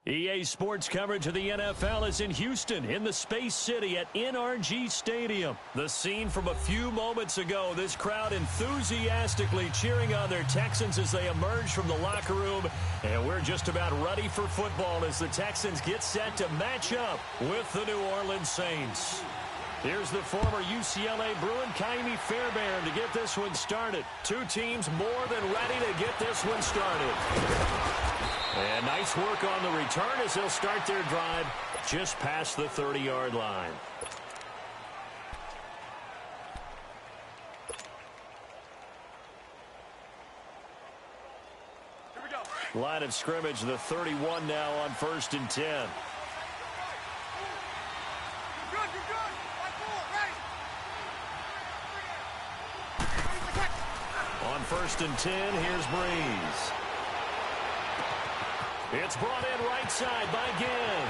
EA Sports coverage of the NFL is in Houston, in the Space City at NRG Stadium. The scene from a few moments ago, this crowd enthusiastically cheering on their Texans as they emerge from the locker room. And we're just about ready for football as the Texans get set to match up with the New Orleans Saints. Here's the former UCLA Bruin, Kaimi Fairbairn, to get this one started. Two teams more than ready to get this one started. And nice work on the return as they'll start their drive just past the 30-yard line. Here we go. Line of scrimmage, the 31 now on 1st and 10. You're good. Ready. On 1st and 10, here's Breeze. It's brought in right side by Ginn.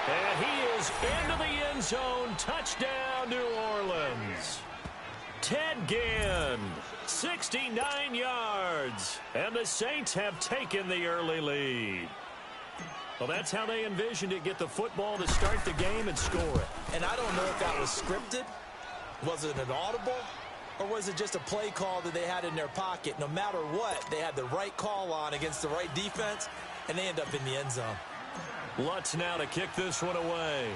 And he is into the end zone. Touchdown, New Orleans. Ted Ginn, 69 yards. And the Saints have taken the early lead. Well, that's how they envisioned it. Get the football to start the game and score it. And I don't know if that was scripted. Was it an audible? Or was it just a play call that they had in their pocket? No matter what, they had the right call on against the right defense, and they end up in the end zone. Lutz now to kick this one away.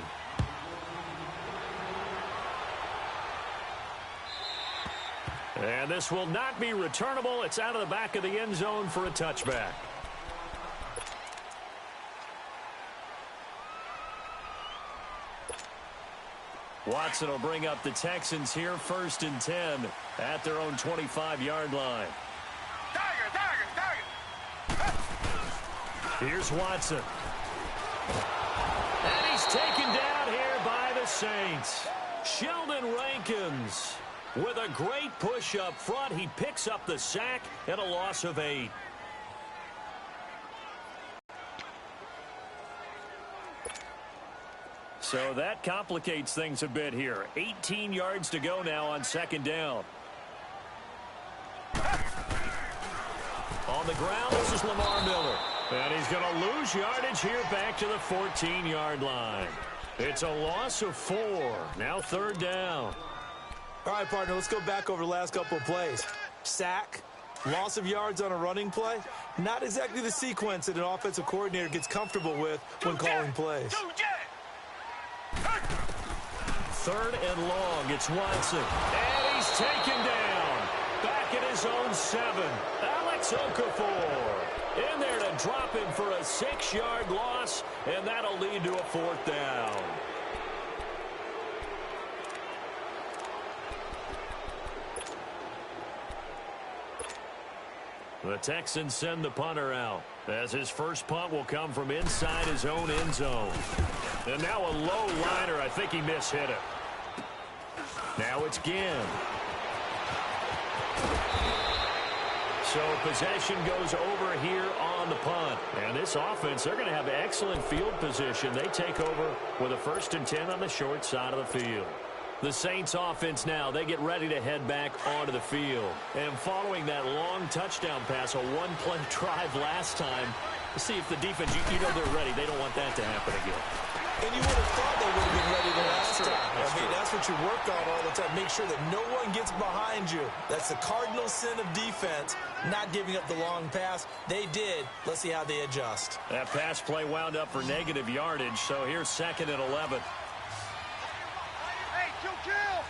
And this will not be returnable. It's out of the back of the end zone for a touchback. Watson will bring up the Texans here, 1st and 10 at their own 25-yard line. Here's Watson. And he's taken down here by the Saints. Sheldon Rankins with a great push up front. He picks up the sack and a loss of 8. So that complicates things a bit here. 18 yards to go now on 2nd down. On the ground, this is Lamar Miller. And he's going to lose yardage here back to the 14-yard line. It's a loss of 4. Now 3rd down. All right, partner, let's go back over the last couple of plays. Sack, loss of yards on a running play. Not exactly the sequence that an offensive coordinator gets comfortable with when calling plays. 3rd and long. It's Watson. And he's taken down. Back at his own 7. Alex Okafor in there to drop him for a 6-yard loss, and that'll lead to a 4th down. The Texans send the punter out, as his first punt will come from inside his own end zone. And now a low liner. I think he mishit it. Now it's Ginn. So possession goes over here on the punt. And this offense, they're going to have excellent field position. They take over with a 1st and 10 on the short side of the field. The Saints offense now, they get ready to head back onto the field. And following that long touchdown pass, a one-play drive last time, to see if the defense, you know they're ready. They don't want that to happen again. And you would have thought they would have been ready the last time. That's what you work on all the time. Make sure that no one gets behind you. That's the cardinal sin of defense, not giving up the long pass. They did. Let's see how they adjust. That pass play wound up for negative yardage, so here's 2nd and 11. Hey, kill.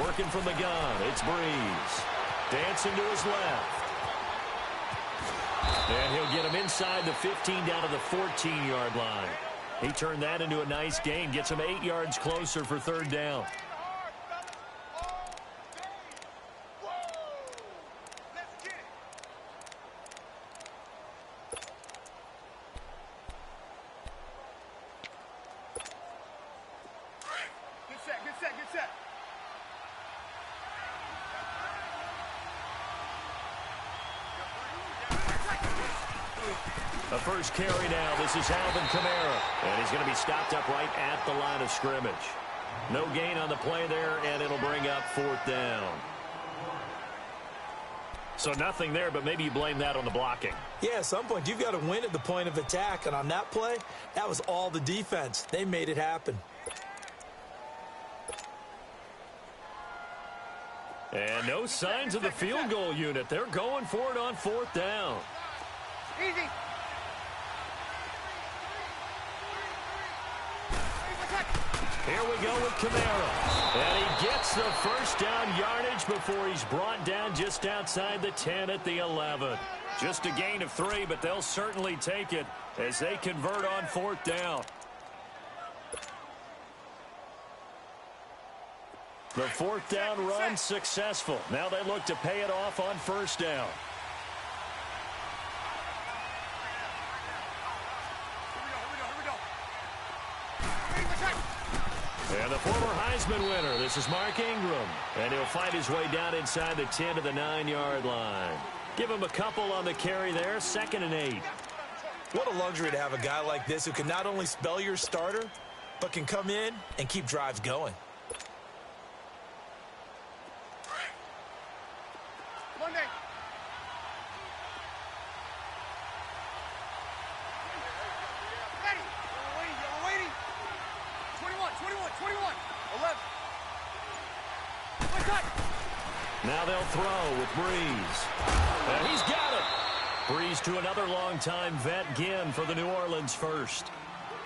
Working from the gun, it's Breeze. Dancing to his left. And he'll get him inside the 15 down to the 14-yard line. He turned that into a nice gain. Gets him 8 yards closer for 3rd down. Get set. The first carry now. This is Alvin Kamara. And he's going to be stopped up right at the line of scrimmage. No gain on the play there, and it'll bring up 4th down. So nothing there, but maybe you blame that on the blocking. Yeah, at some point, you've got to win at the point of attack. And on that play, that was all the defense. They made it happen. And no signs of the field goal unit. They're going for it on 4th down. Easy. Here we go with Kamara. And he gets the first down yardage before he's brought down just outside the 10 at the 11. Just a gain of 3, but they'll certainly take it as they convert on 4th down. The 4th down run successful. Now they look to pay it off on 1st down. And the former Heisman winner, this is Mark Ingram. And he'll fight his way down inside the 10 to the 9-yard line. Give him a couple on the carry there, 2nd and 8. What a luxury to have a guy like this who can not only spell your starter, but can come in and keep drives going. Monday. Ready. You're waiting. 21, 11. Now they'll throw with Breeze. And he's got it. Breeze to another longtime vet, Ginn, for the New Orleans first.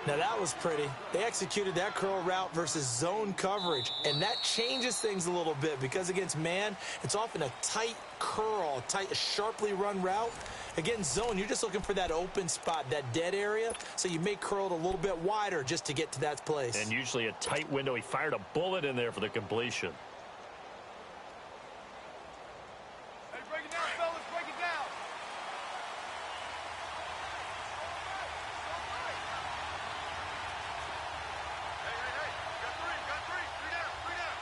Now that was pretty. They executed that curl route versus zone coverage, and that changes things a little bit because against man, it's often a tight curl, tight, sharply run route. Against zone, you're just looking for that open spot, that dead area, so you may curl it a little bit wider just to get to that place. And usually a tight window. He fired a bullet in there for the completion. Hey, break it down, fellas. Break it down. Hey. Got three. Three down.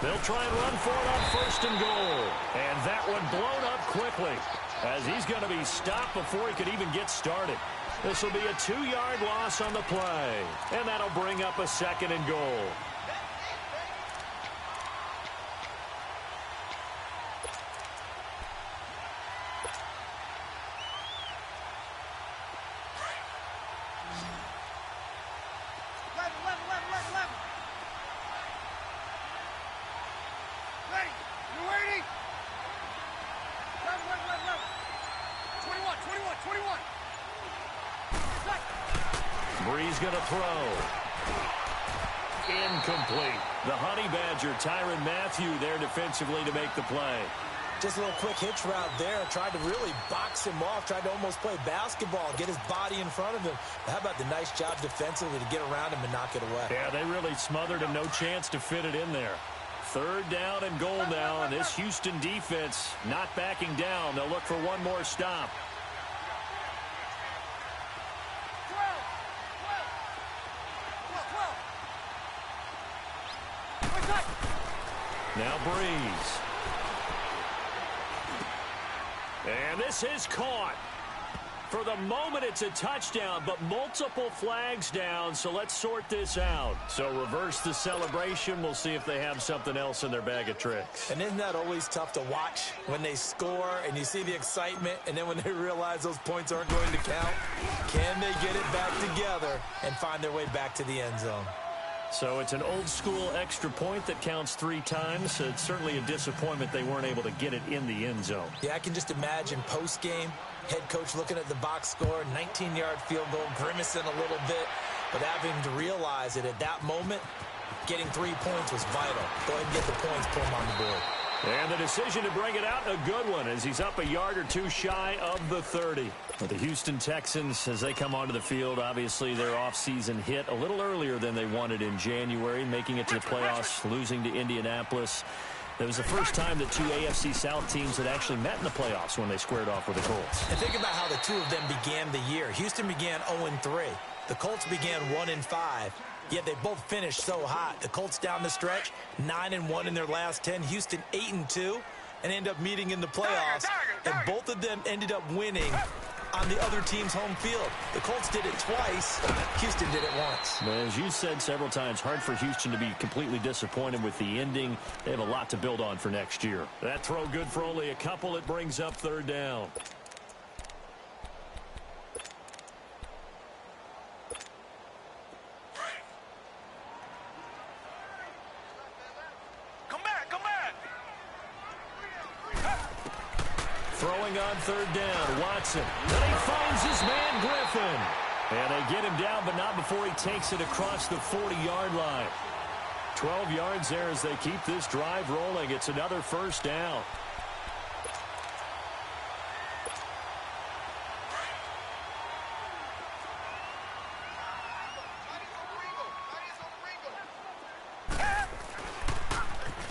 They'll try and run for it on 1st and goal. And that one blown up quickly as he's going to be stopped before he could even get started. This will be a 2-yard loss on the play. And that'll bring up a 2nd and goal. Ready. You're waiting. 21. Breeze going to throw. Incomplete. The Honey Badger, Tyrann Mathieu, there defensively to make the play. Just a little quick hitch route there. Tried to really box him off. Tried to almost play basketball, get his body in front of him. How about the nice job defensively to get around him and knock it away? Yeah, they really smothered him. No chance to fit it in there. 3rd down and goal now, and this Houston defense not backing down. They'll look for one more stop. 12. Now Breeze. And this is caught. For the moment, it's a touchdown, but multiple flags down, so let's sort this out. So reverse the celebration. We'll see if they have something else in their bag of tricks. And isn't that always tough to watch when they score and you see the excitement, and then when they realize those points aren't going to count? Can they get it back together and find their way back to the end zone? So it's an old-school extra point that counts 3 times. It's certainly a disappointment they weren't able to get it in the end zone. Yeah, I can just imagine post-game, head coach looking at the box score, 19-yard field goal, grimacing a little bit, but having to realize that at that moment, getting 3 points was vital. Go ahead and get the points, put them on the board. And the decision to bring it out, a good one, as he's up a yard or two shy of the 30. But the Houston Texans, as they come onto the field, obviously their offseason hit a little earlier than they wanted in January, making it to the playoffs, losing to Indianapolis. It was the first time that 2 AFC South teams had actually met in the playoffs when they squared off with the Colts. And think about how the two of them began the year. Houston began 0-3. The Colts began 1-5. Yet they both finished so hot. The Colts down the stretch, 9-1 in their last 10. Houston 8-2, and end up meeting in the playoffs. And both of them ended up winning on the other team's home field. The Colts did it twice. Houston did it once. As you said several times, hard for Houston to be completely disappointed with the ending. They have a lot to build on for next year. That throw good for only a couple. It brings up third down. Throwing on third down, Watson. And he finds his man, Griffin. And they get him down, but not before he takes it across the 40-yard line. 12 yards there as they keep this drive rolling. It's another first down.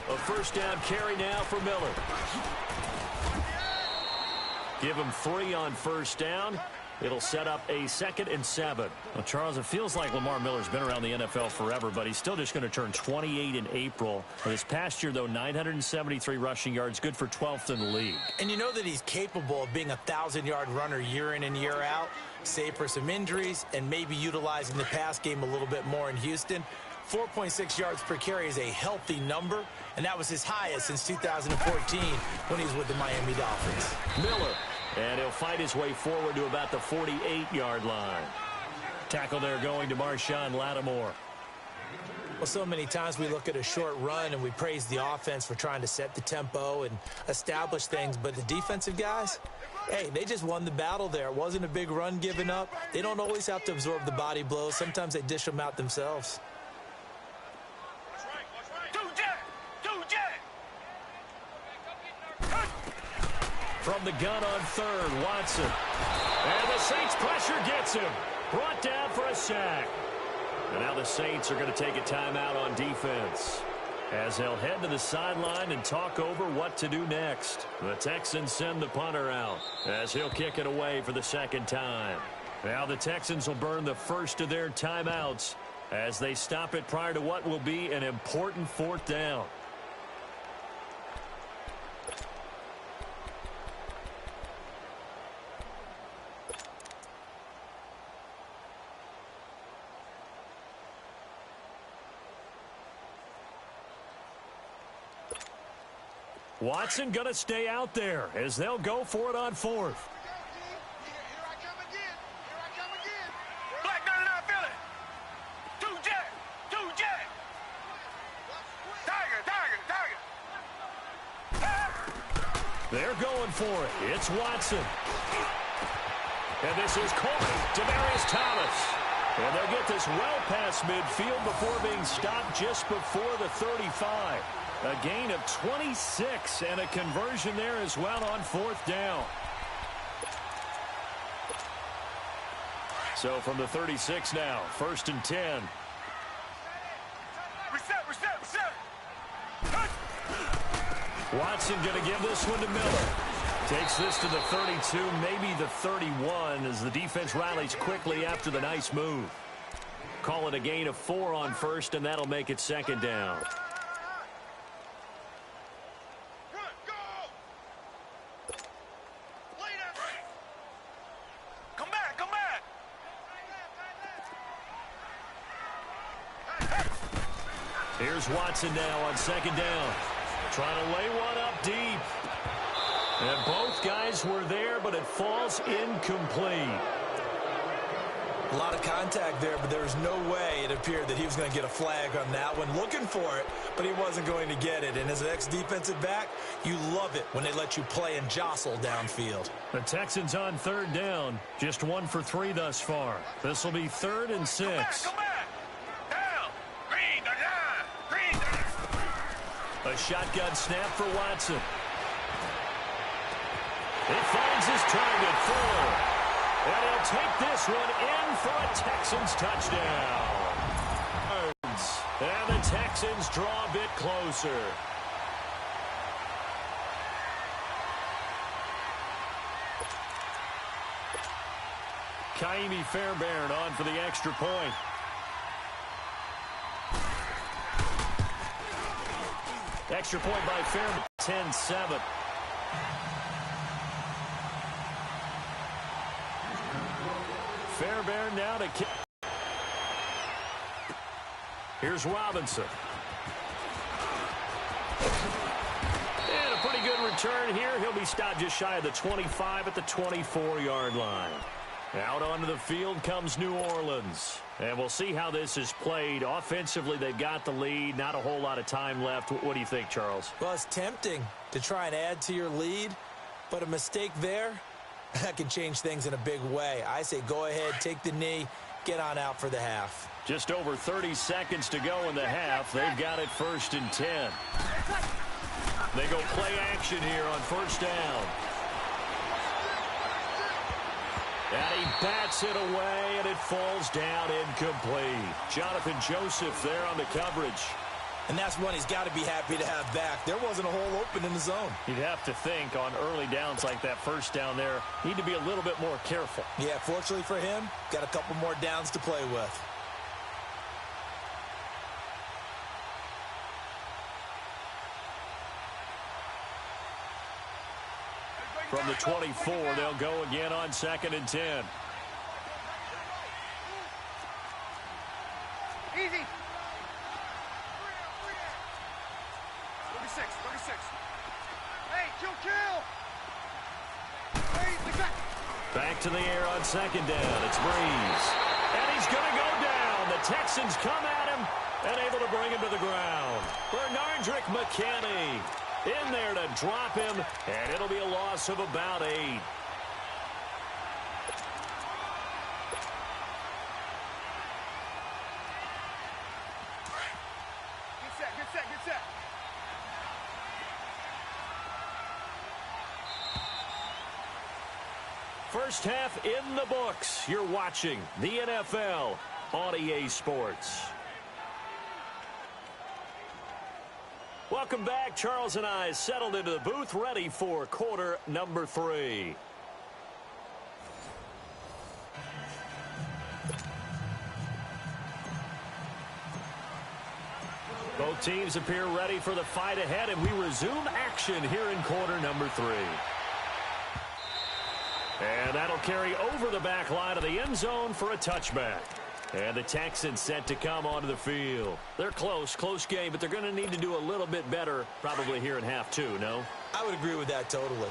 A first down carry now for Miller. Give him 3 on first down. It'll set up a 2nd and 7. Well, Charles, it feels like Lamar Miller's been around the NFL forever, but he's still just going to turn 28 in April. This past year, though, 973 rushing yards, good for 12th in the league. And you know that he's capable of being a 1,000-yard runner year in and year out, save for some injuries, and maybe utilizing the pass game a little bit more in Houston. 4.6 yards per carry is a healthy number, and that was his highest since 2014 when he was with the Miami Dolphins. Miller, and he'll fight his way forward to about the 48-yard line. Tackle there going to Marshawn Lattimore. Well, so many times we look at a short run and we praise the offense for trying to set the tempo and establish things, but the defensive guys, hey, they just won the battle there. It wasn't a big run given up. They don't always have to absorb the body blows. Sometimes they dish them out themselves. From the gun on third, Watson. And the Saints pressure gets him. Brought down for a sack. And now the Saints are going to take a timeout on defense, as they'll head to the sideline and talk over what to do next. The Texans send the punter out as he'll kick it away for the 2nd time. Now the Texans will burn the first of their timeouts as they stop it prior to what will be an important 4th down. Watson going to stay out there as they'll go for it on 4th. Here I come again. Here I come again. Black 99 Philly. 2 jet. 2 jet. Tiger. They're going for it. It's Watson. And this is Corey, Demaryius Thomas. And they'll get this well past midfield before being stopped just before the 35. A gain of 26 and a conversion there as well on 4th down. So from the 36 now, 1st and 10. Reset. Watson going to give this one to Miller. Takes this to the 32, maybe the 31, as the defense rallies quickly after the nice move. Call it a gain of 4 on 1st, and that'll make it 2nd down. Here's Watson now on 2nd down. Trying to lay one up deep. And both guys were there, but it falls incomplete. A lot of contact there, but there was no way it appeared that he was going to get a flag on that one. Looking for it, but he wasn't going to get it. And as an ex-defensive back, you love it when they let you play and jostle downfield. The Texans on 3rd down. Just 1 for 3 thus far. This will be 3rd and 6. Come back. A shotgun snap for Watson. He finds his target, 4. And he'll take this one in for a Texans touchdown. And the Texans draw a bit closer. Kaimi Fairbairn on for the extra point. Extra point by Fairbairn, 10-7. Fairbairn now to kick. Here's Robinson. And a pretty good return here. He'll be stopped just shy of the 25 at the 24-yard line. Out onto the field comes New Orleans. And we'll see how this is played. Offensively, they've got the lead. Not a whole lot of time left. What do you think, Charles? Well, it's tempting to try and add to your lead, but a mistake there, that can change things in a big way. I say go ahead, take the knee, get on out for the half. Just over 30 seconds to go in the half. They've got it 1st and 10. They go play action here on 1st down. And he bats it away, and it falls down incomplete. Jonathan Joseph there on the coverage. And that's one he's got to be happy to have back. There wasn't a hole open in the zone. You'd have to think on early downs like that 1st down there, need to be a little bit more careful. Yeah, fortunately for him, got a couple more downs to play with. From the 24, they'll go again on 2nd and 10. Easy. 36. Hey, kill. Hey, back to the air on 2nd down. It's Breeze. And he's going to go down. The Texans come at him and able to bring him to the ground. Bernardrick McKinney in there to drop him, and it'll be a loss of about 8. Get set. First half in the books. You're watching the NFL on EA Sports. Welcome back. Charles and I settled into the booth, ready for quarter number 3. Both teams appear ready for the fight ahead, and we resume action here in quarter number 3. And that'll carry over the back line of the end zone for a touchback. And the Texans set to come onto the field. They're close game, but they're going to need to do a little bit better probably here in half 2, no? I would agree with that totally.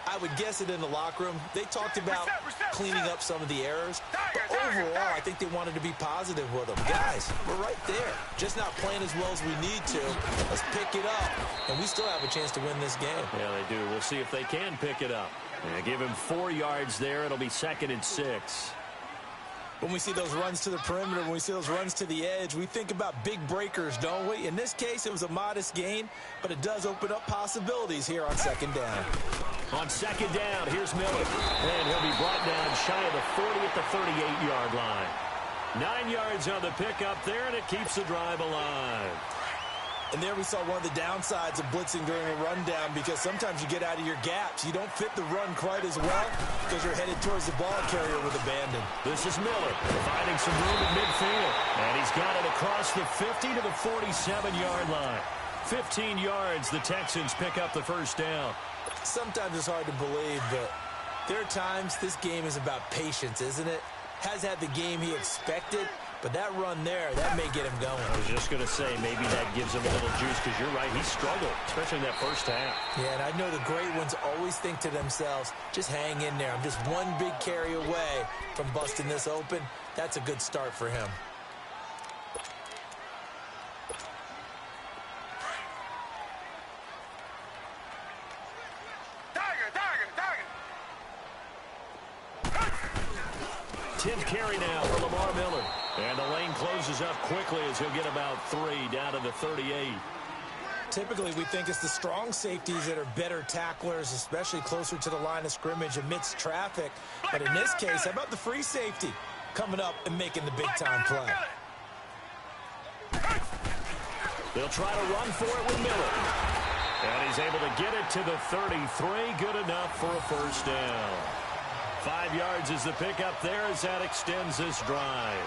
I would guess it in the locker room. They talked about cleaning up some of the errors. But overall, I think they wanted to be positive with them. Guys, we're right there. Just not playing as well as we need to. Let's pick it up. And we still have a chance to win this game. Yeah, they do. We'll see if they can pick it up. And give him 4 yards there. It'll be 2nd and 6. When we see those runs to the perimeter, when we see those runs to the edge, we think about big breakers, don't we? In this case, it was a modest gain, but it does open up possibilities here on 2nd down. On 2nd down, here's Miller. And he'll be brought down shy of the 40 at the 38-yard line. 9 yards on the pickup there, and it keeps the drive alive. And there we saw one of the downsides of blitzing during a rundown, because sometimes you get out of your gaps. You don't fit the run quite as well because you're headed towards the ball carrier with abandon. This is Miller finding some room at midfield. And he's got it across the 50 to the 47-yard line. 15 yards, the Texans pick up the 1st down. Sometimes it's hard to believe, but there are times this game is about patience, isn't it? Has had the game he expected, but that run there, that may get him going. I was just going to say, maybe that gives him a little juice, because you're right, he struggled, especially in that 1st half. Yeah, and I know the great ones always think to themselves, just hang in there. I'm just one big carry away from busting this open. That's a good start for him. Target. 10th carry now for Lamar Miller. And the lane closes up quickly as he'll get about 3 down to the 38. Typically, we think it's the strong safeties that are better tacklers, especially closer to the line of scrimmage amidst traffic. But in this case, how about the free safety coming up and making the big-time play? They'll try to run for it with Miller. And he's able to get it to the 33. Good enough for a 1st down. 5 yards is the pickup there as that extends this drive.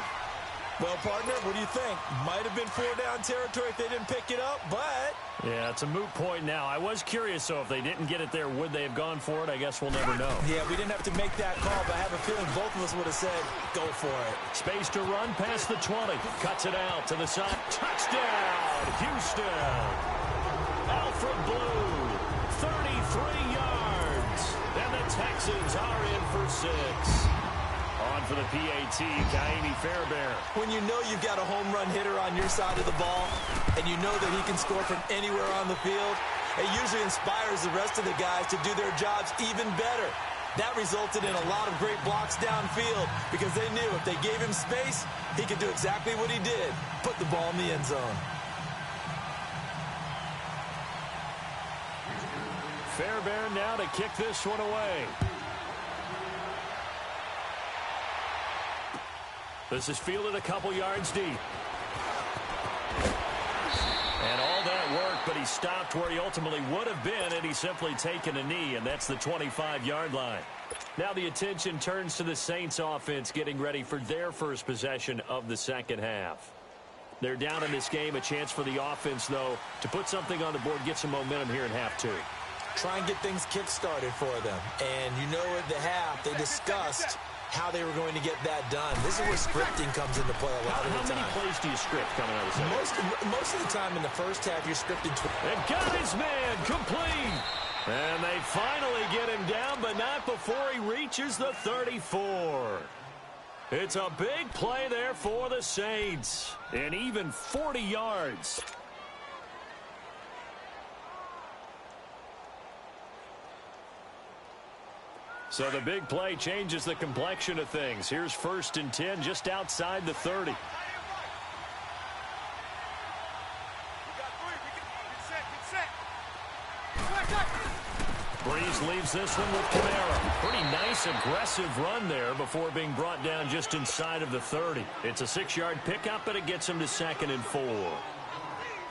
Well, partner, what do you think? Might have been 4-down territory if they didn't pick it up, but... Yeah, it's a moot point now. I was curious, so if they didn't get it there, would they have gone for it? I guess we'll never know. Yeah, we didn't have to make that call, but I have a feeling both of us would have said, go for it. Space to run past the 20. Cuts it out to the side. Touchdown, Houston. Alfred Blue, 33 yards. And the Texans are in for 6. On for the PAT, Kaimi Fairbairn. When you know you've got a home run hitter on your side of the ball, and you know that he can score from anywhere on the field, it usually inspires the rest of the guys to do their jobs even better. That resulted in a lot of great blocks downfield because they knew if they gave him space, he could do exactly what he did, put the ball in the end zone. Fairbairn now to kick this one away. This is fielded a couple yards deep. And all that worked, but he stopped where he ultimately would have been, and he's simply taken a knee, and that's the 25-yard line. Now the attention turns to the Saints offense getting ready for their first possession of the second half. They're down in this game, a chance for the offense, though, to put something on the board, get some momentum here in half two. Try and get things kick-started for them. And you know at the half, they discussed how they were going to get that done. This is where scripting comes into play a lot of the time. How many plays do you script coming out of the second? Most of the time in the first half, you're scripting. And got his man complete. And they finally get him down, but not before he reaches the 34. It's a big play there for the Saints. And even 40 yards. So the big play changes the complexion of things. Here's 1st and 10 just outside the 30. Breeze leaves this one with Kamara. Pretty nice, aggressive run there before being brought down just inside of the 30. It's a 6-yard pickup, but it gets him to 2nd and 4.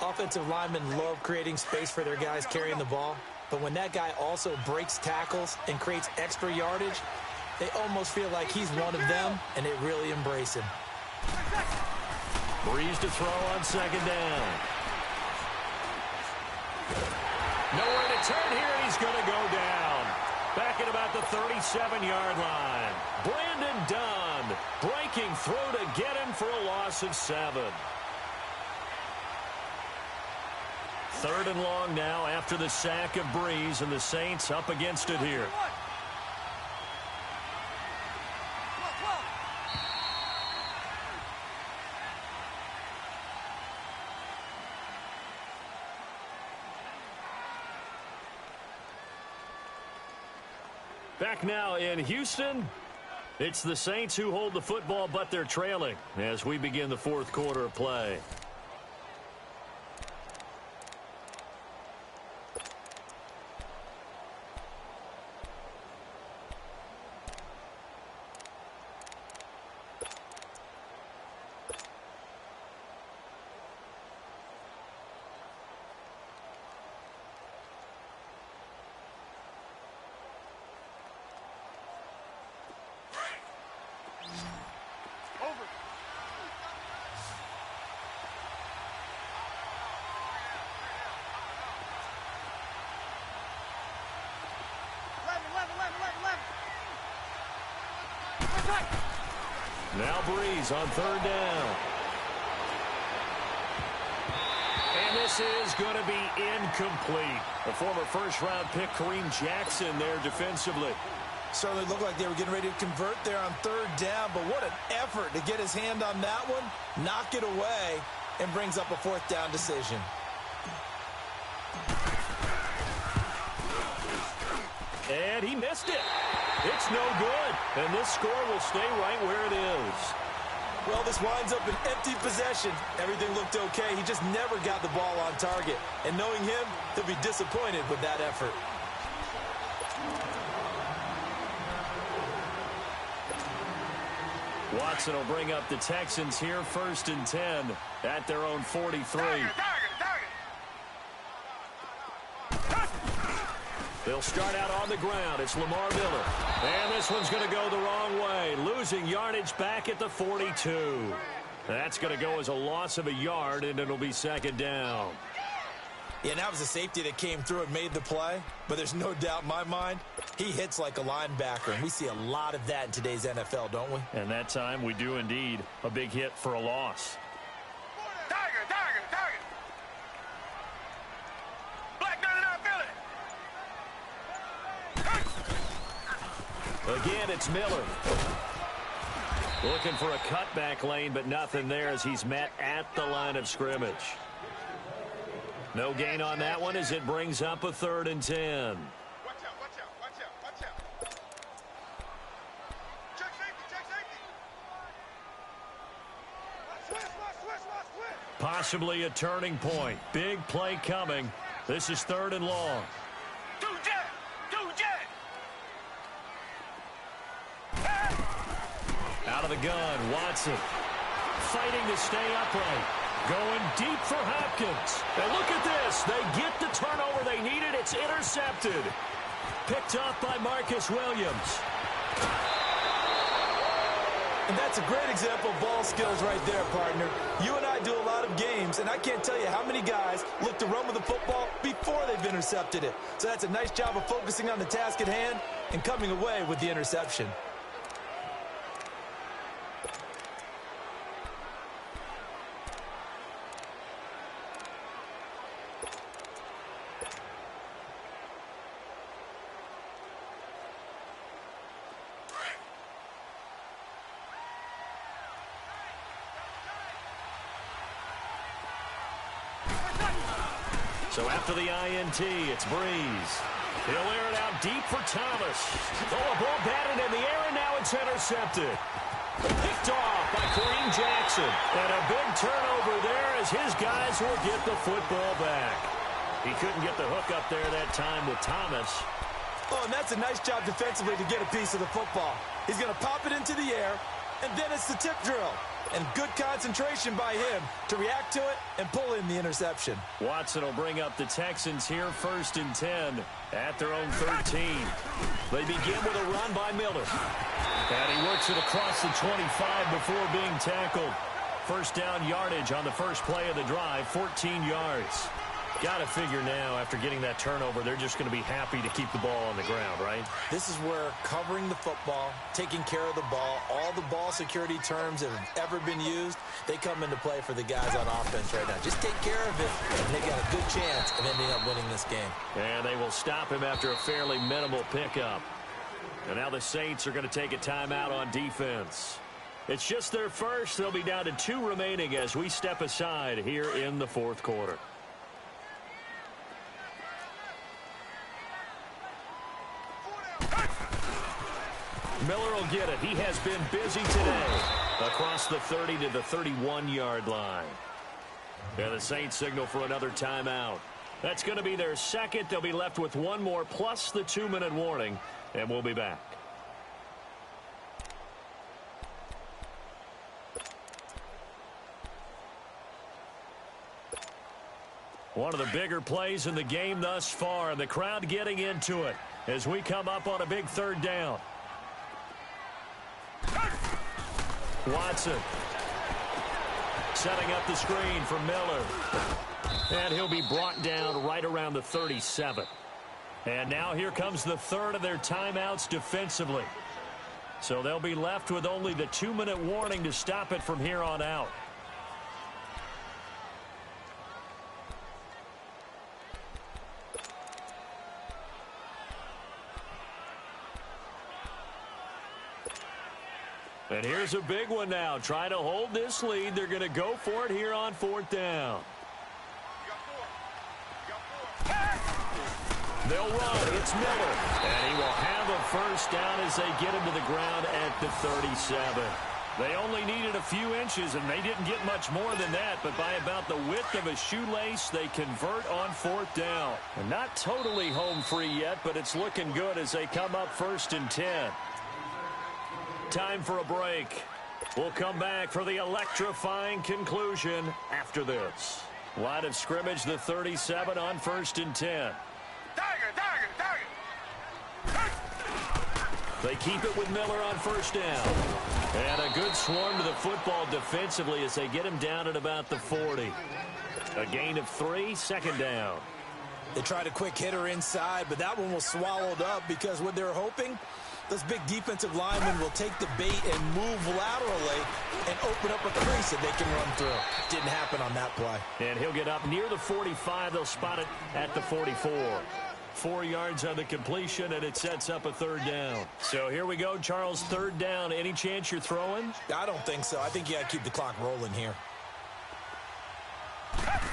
Offensive linemen love creating space for their guys carrying the ball. But when that guy also breaks tackles and creates extra yardage, they almost feel like he's one of them, and they really embrace him. Breeze to throw on 2nd down. Nowhere to turn here, and he's going to go down. Back at about the 37-yard line. Brandon Dunn breaking through to get him for a loss of 7. 3rd and long now after the sack of Breeze, and the Saints up against it here. Back now in Houston, it's the Saints who hold the football, but they're trailing as we begin the 4th quarter of play. Now Breeze on 3rd down. And this is going to be incomplete. The former 1st-round pick, Kareem Jackson, there defensively. Certainly looked like they were getting ready to convert there on 3rd down, but what an effort to get his hand on that one, knock it away, and brings up a 4th down decision. And he missed it. It's no good. And this score will stay right where it is. Well, this winds up an empty possession. Everything looked okay. He just never got the ball on target. And knowing him, he'll be disappointed with that effort. Watson will bring up the Texans here, 1st and 10 at their own 43. They'll start out on the ground. It's Lamar Miller. And this one's going to go the wrong way. Losing yardage back at the 42. That's going to go as a loss of a yard, and it'll be second down. Yeah, that was a safety that came through and made the play, but there's no doubt in my mind, he hits like a linebacker, and we see a lot of that in today's NFL, don't we? And that time we do indeed. A big hit for a loss. Tiger, tiger, tiger. Black 99 Philly. Again, it's Miller. Looking for a cutback lane, but nothing there as he's met at the line of scrimmage. No gain on that one as it brings up a 3rd and 10. Watch out, watch out, watch out, watch out. Check safety, check safety. Switch. Possibly a turning point. Big play coming. This is 3rd and long. Two jet. Out of the gun, Watson. Fighting to stay upright. Going deep for Hopkins. And look at this. They get the turnover they needed. It's intercepted. Picked off by Marcus Williams. And that's a great example of ball skills right there, partner. You and I do a lot of games, and I can't tell you how many guys look to run with the football before they've intercepted it. So that's a nice job of focusing on the task at hand and coming away with the interception. So after the INT, it's Breeze. He'll air it out deep for Thomas. Oh, a ball batted in the air, and now it's intercepted. Picked off by Kareem Jackson. And a big turnover there as his guys will get the football back. He couldn't get the hook up there that time with Thomas. Oh, and that's a nice job defensively to get a piece of the football. He's going to pop it into the air, and then it's the tip drill. And good concentration by him to react to it and pull in the interception. Watson will bring up the Texans here 1st and 10 at their own 13. They begin with a run by Miller. And he works it across the 25 before being tackled. First down yardage on the first play of the drive, 14 yards. Got to figure now, after getting that turnover, they're just going to be happy to keep the ball on the ground, right? This is where covering the football, taking care of the ball, all the ball security terms that have ever been used, they come into play for the guys on offense right now. Just take care of it, and they got a good chance of ending up winning this game. And they will stop him after a fairly minimal pickup. And now the Saints are going to take a timeout on defense. It's just their first. They'll be down to 2 remaining as we step aside here in the 4th quarter. Miller will get it. He has been busy today. Across the 30 to the 31-yard line. And the Saints signal for another timeout. That's going to be their second. They'll be left with one more plus the 2-minute warning. And we'll be back. One of the bigger plays in the game thus far. And the crowd getting into it as we come up on a big 3rd down. Watson setting up the screen for Miller. And he'll be brought down right around the 37. And now here comes the 3rd of their timeouts defensively. So they'll be left with only the 2-minute warning to stop it from here on out. And here's a big one now. Trying to hold this lead. They're going to go for it here on 4th down. They'll run. It's Miller. And he will have a first down as they get him to the ground at the 37. They only needed a few inches, and they didn't get much more than that. But by about the width of a shoelace, they convert on 4th down. And not totally home free yet, but it's looking good as they come up 1st and 10. Time for a break. We'll come back for the electrifying conclusion after this. Line of scrimmage, the 37 on 1st and 10. They keep it with Miller on first down. And a good swarm to the football defensively as they get him down at about the 40. A gain of 3, second down. They tried a quick hitter inside, but that one was swallowed up because what they're hoping, those big defensive linemen will take the bait and move laterally and open up a crease that they can run through. Didn't happen on that play. And he'll get up near the 45. They'll spot it at the 44. 4 yards on the completion, and it sets up a third down. So here we go, Charles, third down. Any chance you're throwing? I don't think so. I think you got to keep the clock rolling here.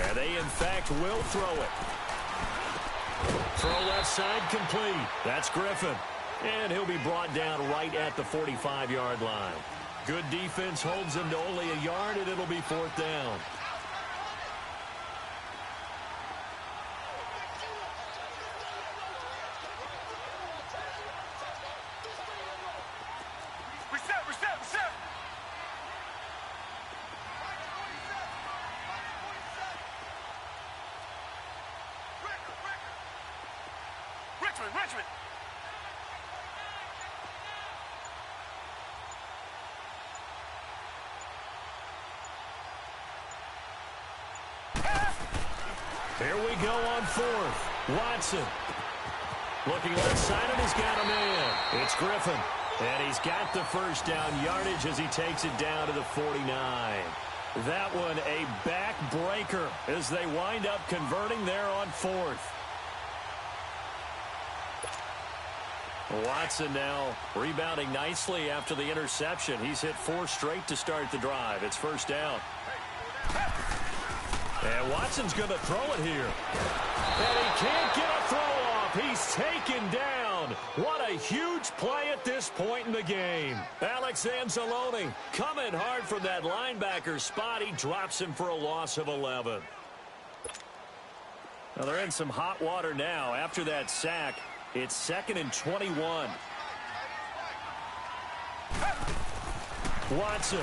And they, in fact, will throw it. Throw left side complete. That's Griffin. And he'll be brought down right at the 45-yard line. Good defense holds him to only a yard, and it'll be fourth down. Reset. Richmond. Here we go on fourth. Watson. Looking left side, and he's got a man. It's Griffin. And he's got the first down yardage as he takes it down to the 49. That one a backbreaker as they wind up converting there on fourth. Watson now rebounding nicely after the interception. He's hit 4 straight to start the drive. It's first down. And Watson's going to throw it here. And he can't get a throw off. He's taken down. What a huge play at this point in the game. Alex Anzalone coming hard from that linebacker spot. He drops him for a loss of 11. Now they're in some hot water now after that sack. It's 2nd and 21. Watson.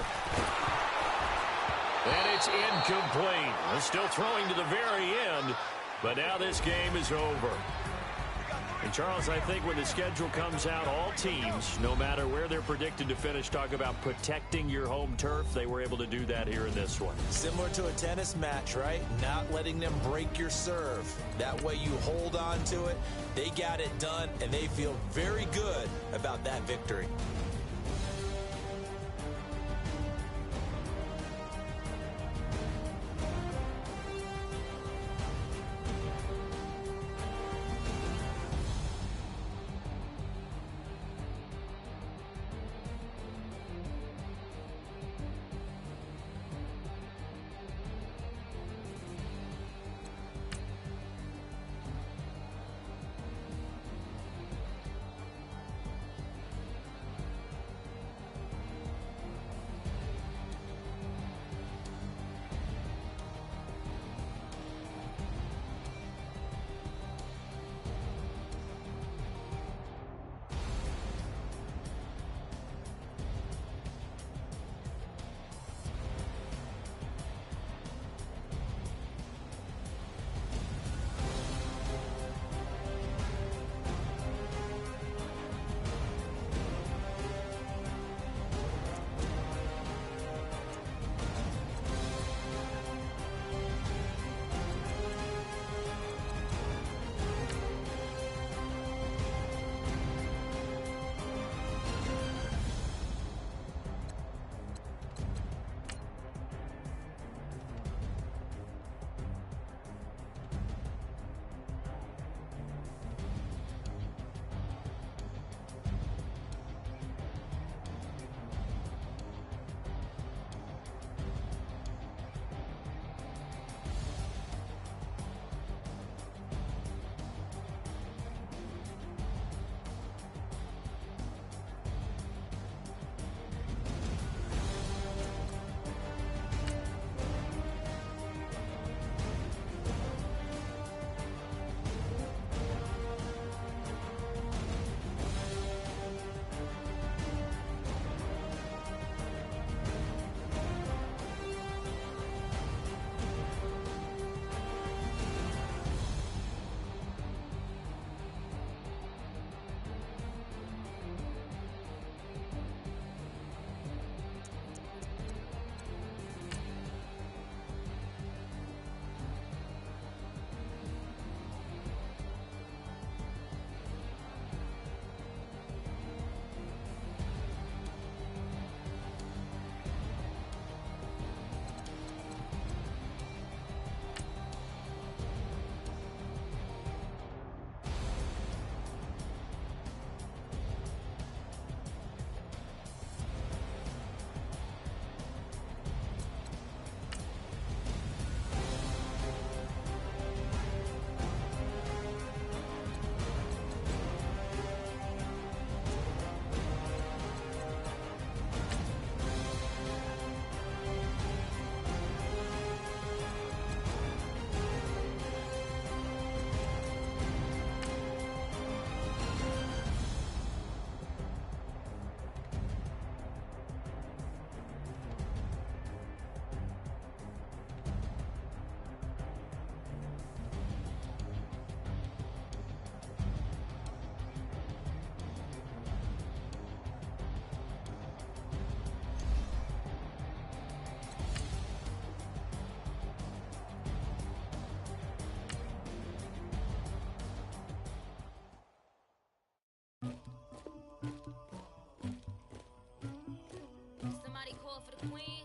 And it's incomplete. They're still throwing to the very end, but now this game is over. And, Charles, I think when the schedule comes out, all teams, no matter where they're predicted to finish, talk about protecting your home turf. They were able to do that here in this one. Similar to a tennis match, right? Not letting them break your serve. That way you hold on to it. They got it done, and they feel very good about that victory. queen.